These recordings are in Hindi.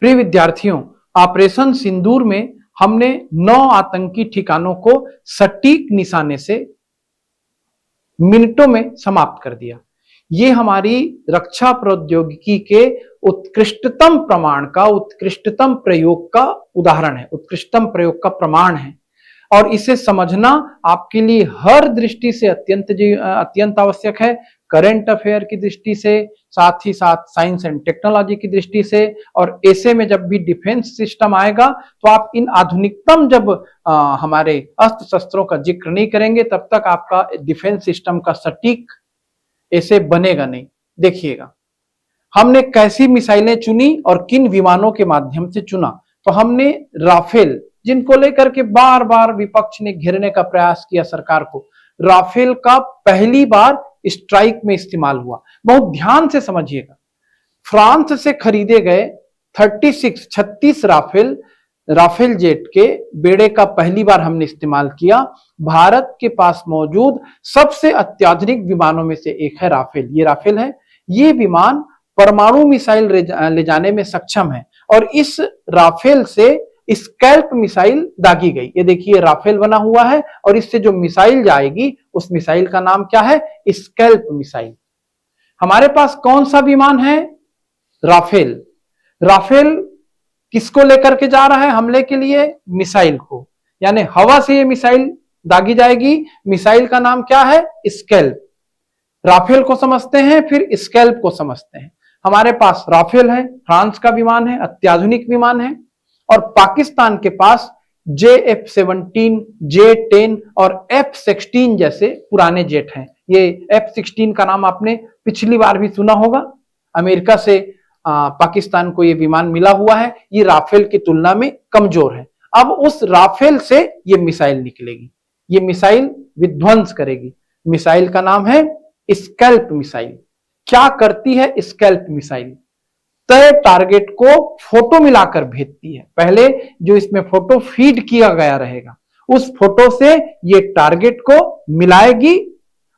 प्रिय विद्यार्थियों, ऑपरेशन सिंदूर में हमने 9 आतंकी ठिकानों को सटीक निशाने से मिनटों में समाप्त कर दिया। ये हमारी रक्षा प्रौद्योगिकी के उत्कृष्टतम प्रमाण का, उत्कृष्टतम प्रयोग का उदाहरण है, उत्कृष्टतम प्रयोग का प्रमाण है। और इसे समझना आपके लिए हर दृष्टि से अत्यंत आवश्यक है। करंट अफेयर की दृष्टि से, साथ ही साथ साइंस एंड टेक्नोलॉजी की दृष्टि से, और ऐसे में जब भी डिफेंस सिस्टम आएगा तो आप इन आधुनिकतम जब हमारे अस्त्र शस्त्रों का जिक्र नहीं करेंगे तब तक आपका डिफेंस सिस्टम का सटीक ऐसे बनेगा नहीं। देखिएगा, हमने कैसी मिसाइलें चुनी और किन विमानों के माध्यम से चुना। तो हमने राफेल, जिनको लेकर के बार बार विपक्ष ने घेरने का प्रयास किया सरकार को, राफेल का पहली बार स्ट्राइक में इस्तेमाल हुआ। बहुत ध्यान से समझिएगा, फ्रांस से खरीदे गए 36 राफेल जेट के बेड़े का पहली बार हमने इस्तेमाल किया। भारत के पास मौजूद सबसे अत्याधुनिक विमानों में से एक है राफेल। ये राफेल है। ये विमान परमाणु मिसाइल ले जाने में सक्षम है और इस राफेल से स्कैल्प मिसाइल दागी गई। ये देखिए राफेल बना हुआ है और इससे जो मिसाइल जाएगी उस मिसाइल का नाम क्या है? Scalp missile. हमारे पास कौन सा विमान है? राफेल। राफेल किसको लेकर के जा रहा है हमले के लिए? मिसाइल को, यानी हवा से ये मिसाइल दागी जाएगी। मिसाइल का नाम क्या है? स्कैल्प। राफेल को समझते हैं, फिर स्कैल्प को समझते हैं। हमारे पास राफेल है, फ्रांस का विमान है, अत्याधुनिक विमान है। और पाकिस्तान के पास JF-17, J-10 और F-16 जैसे पुराने जेट हैं। ये F-16 का नाम आपने पिछली बार भी सुना होगा। अमेरिका से पाकिस्तान को ये विमान मिला हुआ है। ये राफेल की तुलना में कमजोर है। अब उस राफेल से ये मिसाइल निकलेगी, ये मिसाइल विध्वंस करेगी। मिसाइल का नाम है स्कैल्प मिसाइल। क्या करती है स्कैल्प मिसाइल? तय टारगेट को फोटो मिलाकर भेजती है। पहले जो इसमें फोटो फीड किया गया रहेगा उस फोटो से ये टारगेट को मिलाएगी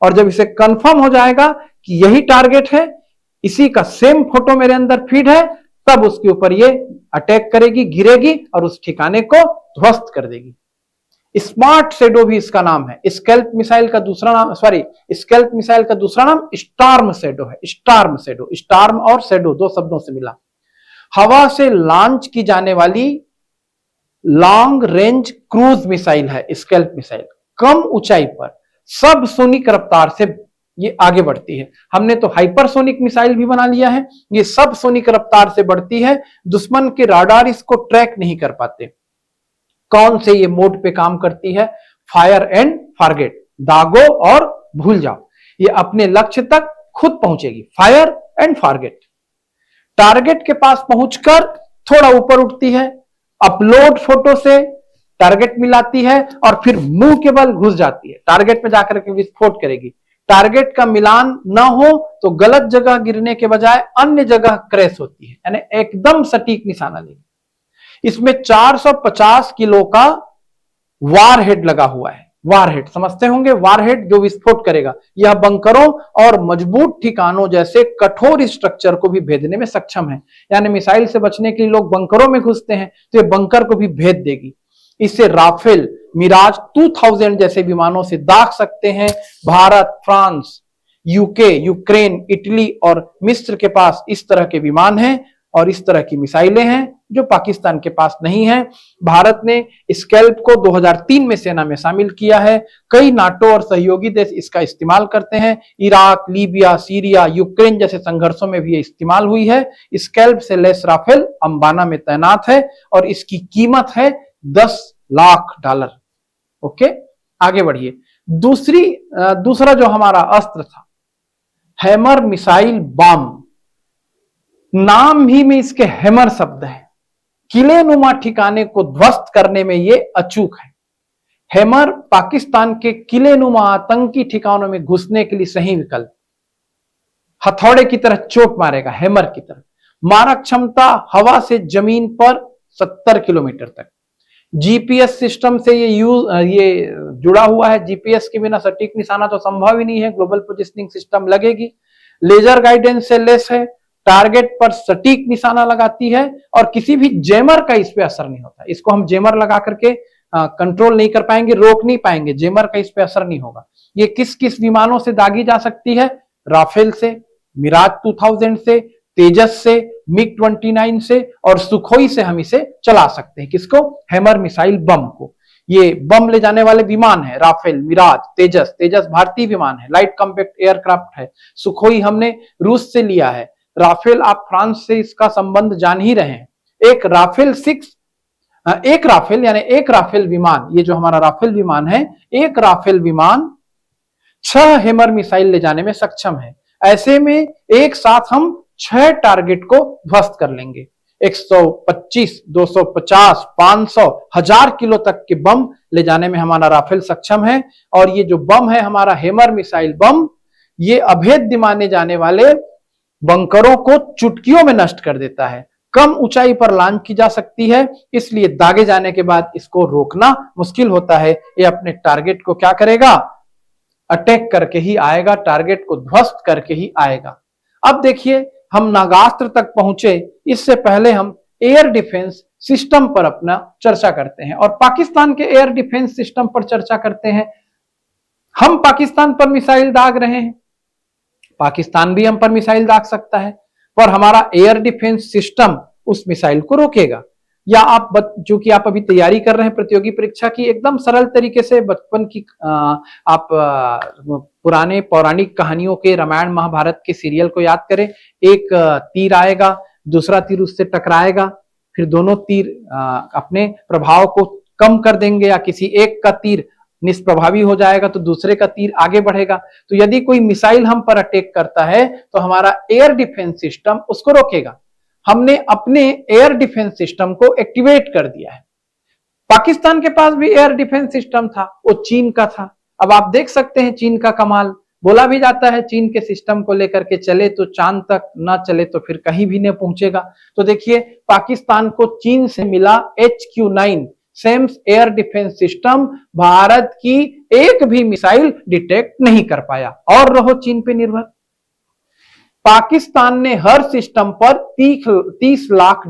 और जब इसे कंफर्म हो जाएगा कि यही टारगेट है, इसी का सेम फोटो मेरे अंदर फीड है, तब उसके ऊपर ये अटैक करेगी, गिरेगी और उस ठिकाने को ध्वस्त कर देगी। स्मार्ट शैडो भी इसका नाम है। स्कैल्प मिसाइल का दूसरा नाम, स्कैल्प मिसाइल का दूसरा नाम स्टार्म शैडो है। स्टार्म शैडो, स्टार्म और शैडो दो शब्दों से मिला। हवा से लॉन्च की जाने वाली लॉन्ग रेंज क्रूज मिसाइल है स्कैल्प मिसाइल। कम ऊंचाई पर सब सोनिक रफ्तार से ये आगे बढ़ती है। हमने तो हाइपरसोनिक मिसाइल भी बना लिया है, ये सब सोनिक रफ्तार से बढ़ती है। दुश्मन के राडार इसको ट्रैक नहीं कर पाते। कौन से ये मोड पे काम करती है? फायर एंड फॉरगेट, दागो और भूल जाओ। ये अपने लक्ष्य तक खुद पहुंचेगी। Fire and forget. टारगेट के पास पहुंचकर थोड़ा ऊपर उठती है, अपलोड फोटो से टारगेट मिलाती है और फिर मुंह के बल घुस जाती है। टारगेट में जाकर के विस्फोट करेगी। टारगेट का मिलान ना हो तो गलत जगह गिरने के बजाय अन्य जगह क्रैश होती है, यानी एकदम सटीक निशाना लेगी। इसमें 450 किलो का वारहेड लगा हुआ है। वारहेड समझते होंगे, वारहेड जो विस्फोट करेगा। यह बंकरों और मजबूत ठिकानों जैसे कठोर स्ट्रक्चर को भी भेदने में सक्षम है। यानी मिसाइल से बचने के लिए लोग बंकरों में घुसते हैं तो ये बंकर को भी भेद देगी। इससे राफेल, मिराज 2000 जैसे विमानों से दाग सकते हैं। Bharat, France, UK, Ukraine, Italy और मिस्र के पास इस तरह के विमान हैं और इस तरह की मिसाइलें हैं जो पाकिस्तान के पास नहीं है। भारत ने स्कैल्प को 2003 में सेना में शामिल किया है। कई नाटो और सहयोगी देश इसका इस्तेमाल करते हैं। इराक, लीबिया, सीरिया, यूक्रेन जैसे संघर्षों में भी इस्तेमाल हुई है। स्कैल्प से लैस राफेल अंबाना में तैनात है और इसकी कीमत है $10 लाख। ओके, आगे बढ़िए। दूसरा जो हमारा अस्त्र था, हैमर मिसाइल बम। नाम ही में इसके हैमर शब्द है। किले नुमा ठिकाने को ध्वस्त करने में ये अचूक है। हैमर पाकिस्तान के किले नुमा आतंकी ठिकानों में घुसने के लिए सही विकल्प। हथौड़े की तरह चोट मारेगा, हैमर की तरह। मारक क्षमता हवा से जमीन पर 70 किलोमीटर तक। जीपीएस सिस्टम से ये जुड़ा हुआ है। जीपीएस के बिना सटीक निशाना तो संभव ही नहीं है। ग्लोबल पोजिशनिंग सिस्टम लगेगी। लेजर गाइडेंस से लेस है। टारगेट पर सटीक निशाना लगाती है और किसी भी जैमर का इस पे असर नहीं होता। इसको हम जैमर लगा करके कंट्रोल नहीं कर पाएंगे, रोक नहीं पाएंगे, जैमर का इस पे असर नहीं होगा। ये किस किस विमानों से दागी जा सकती है? राफेल से, मिराज 2000 से, तेजस से, मिग 29 से और सुखोई से हम इसे चला सकते हैं। किसको? हैमर मिसाइल बम को। ये बम ले जाने वाले विमान है राफेल, मिराज, तेजस। तेजस भारतीय विमान है, लाइट कॉम्पैक्ट एयरक्राफ्ट है। सुखोई हमने रूस से लिया है। राफेल आप फ्रांस से इसका संबंध जान ही रहे हैं। एक राफेल 6, एक राफेल यानी एक राफेल विमान, ये जो हमारा राफेल विमान है, एक राफेल विमान 6 हैमर मिसाइल ले जाने में सक्षम है। ऐसे में एक साथ हम 6 टारगेट को ध्वस्त कर लेंगे। 125, 250, 500, 1000 किलो तक के बम ले जाने में हमारा राफेल सक्षम है। और ये जो बम है हमारा हैमर मिसाइल बम, ये अभेद्य माने जाने वाले बंकरों को चुटकियों में नष्ट कर देता है। कम ऊंचाई पर लॉन्च की जा सकती है, इसलिए दागे जाने के बाद इसको रोकना मुश्किल होता है। ये अपने टारगेट को क्या करेगा? अटैक करके ही आएगा, टारगेट को ध्वस्त करके ही आएगा। अब देखिए हम नागास्त्र तक पहुंचे, इससे पहले हम एयर डिफेंस सिस्टम पर अपना चर्चा करते हैं और पाकिस्तान के एयर डिफेंस सिस्टम पर चर्चा करते हैं। हम पाकिस्तान पर मिसाइल दाग रहे हैं, पाकिस्तान भी हम पर मिसाइल दाग सकता है, पर हमारा एयर डिफेंस सिस्टम उस मिसाइल को रोकेगा। या आप जो कि आप अभी तैयारी कर रहे हैं प्रतियोगी परीक्षा की, एकदम सरल तरीके से बचपन की आप पुराने पौराणिक कहानियों के, रामायण महाभारत के सीरियल को याद करें। एक तीर आएगा, दूसरा तीर उससे टकराएगा, फिर दोनों तीर अपने प्रभाव को कम कर देंगे या किसी एक का तीर निष्प्रभावी हो जाएगा तो दूसरे का तीर आगे बढ़ेगा। तो यदि कोई मिसाइल हम पर अटैक करता है तो हमारा एयर डिफेंस सिस्टम उसको रोकेगा। हमने अपने एयर डिफेंस सिस्टम को एक्टिवेट कर दिया है। पाकिस्तान के पास भी एयर डिफेंस सिस्टम था, वो चीन का था। अब आप देख सकते हैं चीन का कमाल। बोला भी जाता है चीन के सिस्टम को लेकर के चले तो चांद तक, ना चले तो फिर कहीं भी नहीं पहुंचेगा। तो देखिए पाकिस्तान को चीन से मिला HQ-9 SAMs air defence system, Bharat की एक भी मिसाइल डिटेक्ट नहीं कर पाया। और रहो चीन पे निर्भर। पाकिस्तान ने हर सिस्टम पर $30 लाख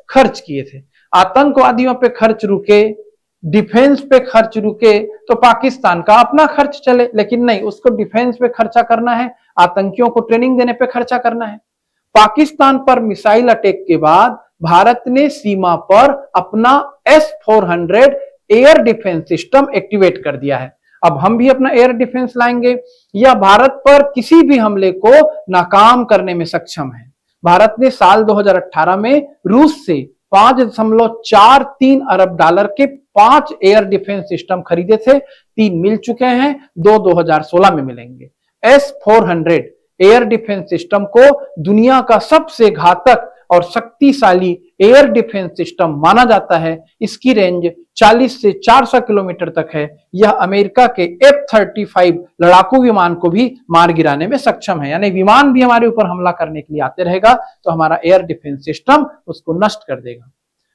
खर्च किए थे। आतंकवादियों पे खर्च रुके, डिफेंस पे खर्च रुके तो पाकिस्तान का अपना खर्च चले, लेकिन नहीं, उसको डिफेंस पे खर्चा करना है, आतंकियों को ट्रेनिंग देने पे खर्चा करना है। पाकिस्तान पर मिसाइल अटैक के बाद भारत ने सीमा पर अपना S-400 air defence system activate कर दिया है। अब हम भी अपना एयर डिफेंस लाएंगे या भारत पर किसी भी हमले को नाकाम करने में सक्षम है। भारत ने साल 2018 में रूस से $5.43 अरब के 5 एयर डिफेंस सिस्टम खरीदे थे। 3 मिल चुके हैं, 2 2016 में मिलेंगे। S-400 एयर डिफेंस सिस्टम को दुनिया का सबसे घातक और शक्तिशाली एयर डिफेंस सिस्टम माना जाता है। इसकी रेंज 40 से 400 किलोमीटर तक है। यह अमेरिका के F-35 लड़ाकू विमान को भी मार गिराने में सक्षम है, यानी विमान भी हमारे ऊपर हमला करने के लिए आते रहेगा तो हमारा एयर डिफेंस सिस्टम उसको नष्ट कर देगा।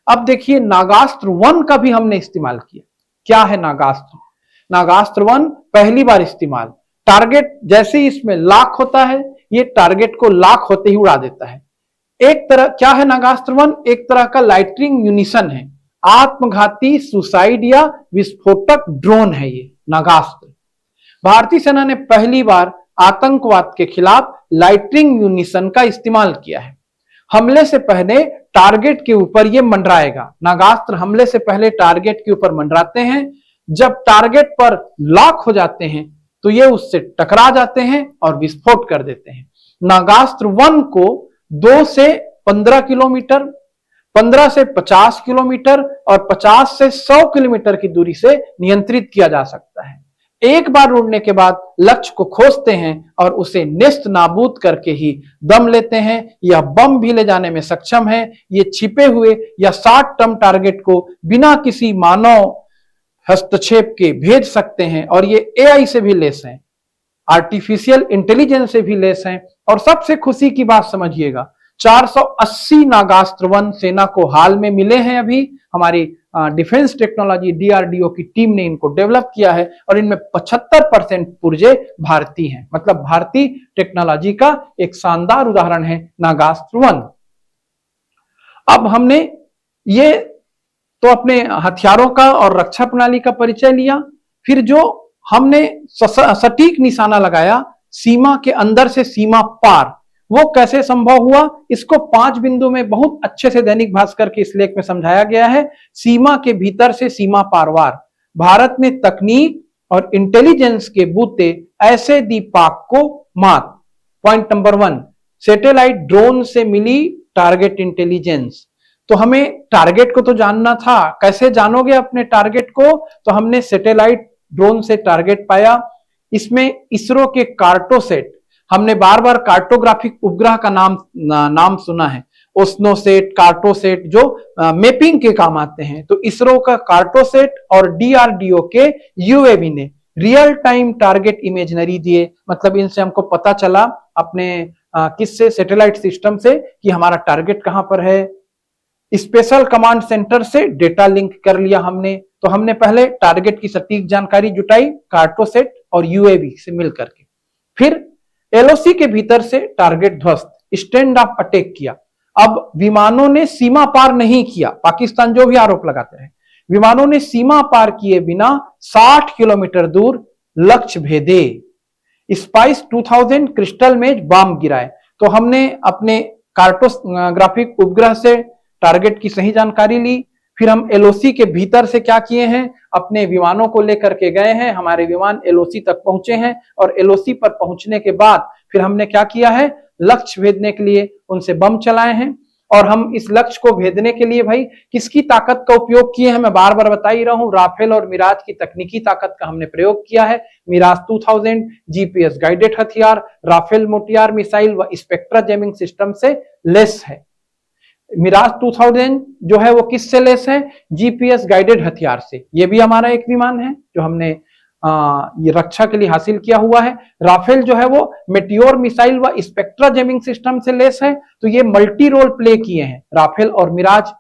अब देखिए नागास्त्र 1 का भी हमने इस्तेमाल किया। क्या है नागास्त्र? नागास्त्र 1 पहली बार इस्तेमाल। टारगेट जैसे ही इसमें लॉक होता है, ये टारगेट को लॉक होते ही उड़ा देता है। एक तरह क्या है नागास्त्र 1? एक तरह का लाइटनिंग म्यूनिशन है, आत्मघाती सुसाइड या विस्फोटक ड्रोन है ये नागास्त्र। भारतीय सेना ने पहली बार आतंकवाद के खिलाफ लाइटनिंग म्यूनिशन का इस्तेमाल किया है। हमले से पहले टारगेट के ऊपर ये मंडराएगा। नागास्त्र हमले से पहले टारगेट के ऊपर मंडराते हैं। जब टारगेट पर लॉक हो जाते हैं तो ये उससे टकरा जाते हैं और विस्फोट कर देते हैं। नागास्त्र 1 को 2 से 15 किलोमीटर, 15 से 50 किलोमीटर और 50 से 100 किलोमीटर की दूरी से नियंत्रित किया जा सकता है। एक बार उड़ने के बाद लक्ष्य को खोजते हैं और उसे नेस्त नाबूद करके ही दम लेते हैं। यह बम भी ले जाने में सक्षम है। ये छिपे हुए या 60 टन टारगेट को बिना किसी मानव हस्तक्षेप के भेज सकते हैं और ये AI से भी लेस हैं, आर्टिफिशियल इंटेलिजेंस से भी लेस हैं। और सबसे खुशी की बात समझिएगा, 480 नागास्त्र वन सेना को हाल में मिले हैं। अभी हमारी डिफेंस टेक्नोलॉजी डीआरडीओ की टीम ने इनको डेवलप किया है और इनमें 75% पुर्जे भारतीय हैं। मतलब भारतीय टेक्नोलॉजी का एक शानदार उदाहरण है नागास्त्र वन। अब हमने ये तो अपने हथियारों का और रक्षा प्रणाली का परिचय लिया, फिर जो हमने सटीक निशाना लगाया सीमा के अंदर से सीमा पार, वो कैसे संभव हुआ, इसको 5 बिंदु में बहुत अच्छे से दैनिक भास्कर के इस लेख में समझाया गया है। सीमा के भीतर से सीमा पारवार, भारत ने तकनीक और इंटेलिजेंस के बूते ऐसे दी पाक को मात। पॉइंट नंबर 1, सैटेलाइट ड्रोन से मिली टारगेट इंटेलिजेंस। तो हमें टारगेट को तो जानना था, कैसे जानोगे अपने टारगेट को, तो हमने सैटेलाइट ड्रोन से टारगेट पाया। इसमें इसरो के कार्टोसेट, हमने बार बार कार्टोग्राफिक उपग्रह का नाम सुना है, ओस्नोसेट, कार्टोसेट, जो मैपिंग के काम आते हैं। तो इसरो का कार्टोसेट और डीआरडीओ के यूएवी ने रियल टाइम टारगेट इमेजनरी दिए। मतलब इनसे हमको पता चला अपने किससे, सैटेलाइट सिस्टम से, कि हमारा टारगेट कहां पर है। स्पेशल कमांड सेंटर से डेटा लिंक कर लिया हमने। तो हमने पहले टारगेट की सटीक जानकारी जुटाई कार्टोसेट और यूएवी से मिलकर के, फिर एलओसी के भीतर से टारगेट ध्वस्त, स्टैंड ऑफ अटैक किया। अब विमानों ने सीमा पार नहीं किया, पाकिस्तान जो भी आरोप लगाते रहे, विमानों ने सीमा पार किए बिना 60 किलोमीटर दूर लक्ष्य भेदे। स्पाइस 2000 क्रिस्टल में बम गिराए। तो हमने अपने कार्टोग्राफिक उपग्रह से टारगेट की सही जानकारी ली, फिर हम एलओसी के भीतर से क्या किए हैं, अपने विमानों को लेकर के गए हैं, हमारे विमान एलओसी तक पहुंचे हैं और एलओसी पर पहुंचने के बाद फिर हमने क्या किया है, लक्ष्य भेदने के लिए उनसे बम चलाए हैं। और हम इस लक्ष्य को भेदने के लिए भाई किसकी ताकत का उपयोग किए हैं, मैं बार बार बता ही रहा हूं, राफेल और मिराज की तकनीकी ताकत का हमने प्रयोग किया है। मिराज 2000 जीपीएस गाइडेड हथियार, राफेल मोटियार मिसाइल व स्पेक्ट्रा जैमिंग सिस्टम से लेस है। मिराज 2000 जो है वो किससे लेस है, जीपीएस गाइडेड हथियार से। ये भी हमारा एक विमान है जो हमने ये रक्षा के लिए हासिल किया हुआ है। राफेल जो है वो मेटियोर मिसाइल व स्पेक्ट्रा जैमिंग सिस्टम से लेस है। तो ये मल्टी रोल प्ले किए हैं राफेल और मिराज।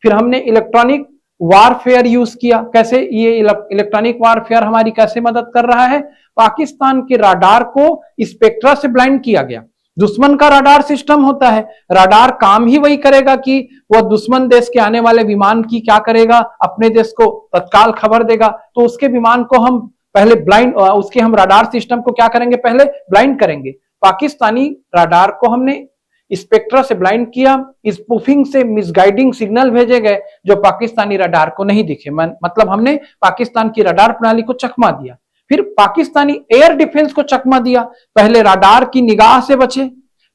फिर हमने इलेक्ट्रॉनिक वारफेयर यूज किया। कैसे ये इलेक्ट्रॉनिक वारफेयर हमारी कैसे मदद कर रहा है, पाकिस्तान के राडार को स्पेक्ट्रा से ब्लाइंड किया गया। दुश्मन का राडार सिस्टम होता है, राडार काम ही वही करेगा कि वह दुश्मन देश के आने वाले विमान की क्या करेगा, अपने देश को तत्काल खबर देगा। तो उसके विमान को हम पहले ब्लाइंड, उसके हम राडार सिस्टम को क्या करेंगे, पहले ब्लाइंड करेंगे। पाकिस्तानी राडार को हमने स्पेक्ट्रा से ब्लाइंड किया, स्पूफिंग से मिसगाइडिंग सिग्नल भेजे गए जो पाकिस्तानी राडार को नहीं दिखे। मतलब हमने पाकिस्तान की राडार प्रणाली को चकमा दिया। फिर पाकिस्तानी एयर डिफेंस को चकमा दिया, पहले राडार की निगाह से बचे,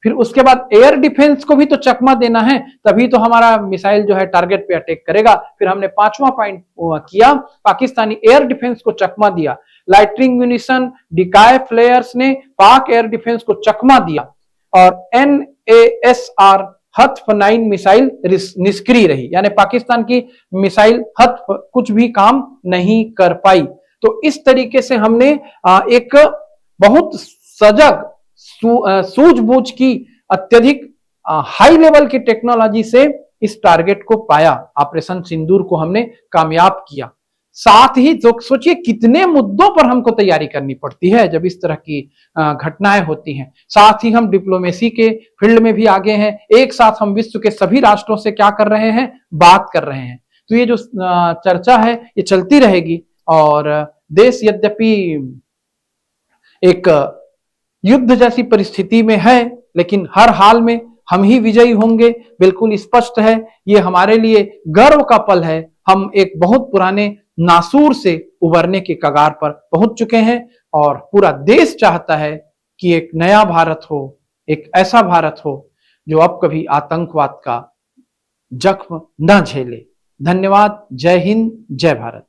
फिर उसके बाद एयर डिफेंस को भी तो चकमा देना है, तभी तो हमारा मिसाइल जो है टारगेट पे अटैक करेगा। फिर हमने 5वां पॉइंट किया, पाकिस्तानी एयर डिफेंस को चकमा दिया। लाइटनिंग म्यूनिशन, डिकाय फ्लेयर्स ने पाक एयर डिफेंस को चकमा दिया और NASR हत्फ 9 मिसाइल निष्क्रिय रही, यानी पाकिस्तान की मिसाइल हत्फ कुछ भी काम नहीं कर पाई। तो इस तरीके से हमने एक बहुत सजग, सूझबूझ की, अत्यधिक हाई लेवल की टेक्नोलॉजी से इस टारगेट को पाया। ऑपरेशन सिंदूर को हमने कामयाब किया। साथ ही सोचिए कितने मुद्दों पर हमको तैयारी करनी पड़ती है जब इस तरह की घटनाएं होती हैं। साथ ही हम डिप्लोमेसी के फील्ड में भी आगे हैं, एक साथ हम विश्व के सभी राष्ट्रों से क्या कर रहे हैं, बात कर रहे हैं। तो ये जो चर्चा है ये चलती रहेगी और देश यद्यपि एक युद्ध जैसी परिस्थिति में है, लेकिन हर हाल में हम ही विजयी होंगे, बिल्कुल स्पष्ट है। ये हमारे लिए गर्व का पल है। हम एक बहुत पुराने नासूर से उबरने के कगार पर पहुंच चुके हैं और पूरा देश चाहता है कि एक नया भारत हो, एक ऐसा भारत हो जो अब कभी आतंकवाद का जख्म न झेले। धन्यवाद। जय हिंद, जय भारत।